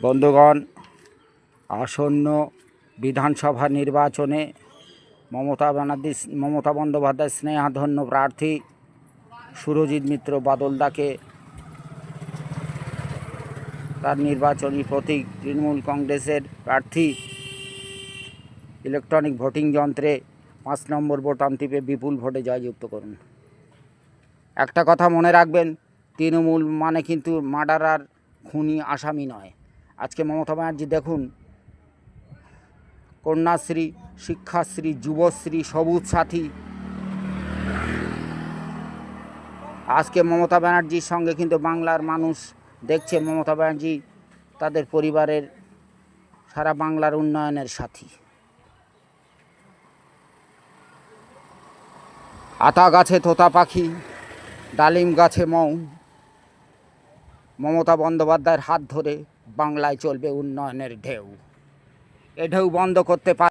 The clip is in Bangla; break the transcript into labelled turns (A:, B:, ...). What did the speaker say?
A: বন্ধুগণ, আসন্ন বিধানসভা নির্বাচনে মমতা বন্দ্যোপাধ্যায় স্নেহাধন্য প্রার্থী সুরজিৎ মিত্র বাদলদাকে তার নির্বাচনী প্রতীক তৃণমূল কংগ্রেসের প্রার্থী ইলেকট্রনিক ভোটিং যন্ত্রে 5 নম্বর বোতাম টিপে বিপুল ভোটে জয়যুক্ত করুন। একটা কথা মনে রাখবেন, তৃণমূল মানে কিন্তু মার্ডারার, খুনি, আসামি নয়। আজকে মমতা ব্যানার্জি দেখুন, কন্যাশ্রী, শিক্ষাশ্রী, যুবশ্রী, সবুজ সাথী। আজকে মমতা ব্যানার্জির সঙ্গে কিন্তু বাংলার মানুষ দেখছে মমতা ব্যানার্জি তাদের পরিবারের সারা বাংলার উন্নয়নের সাথী। আতা গাছে তোতা পাখি, ডালিম গাছে মৌ, মমতা বন্দ্যোপাধ্যায়ের হাত ধরে বাংলায় চলবে উন্নয়নের ঢেউ। এ ঢেউ বন্ধ করতে পারে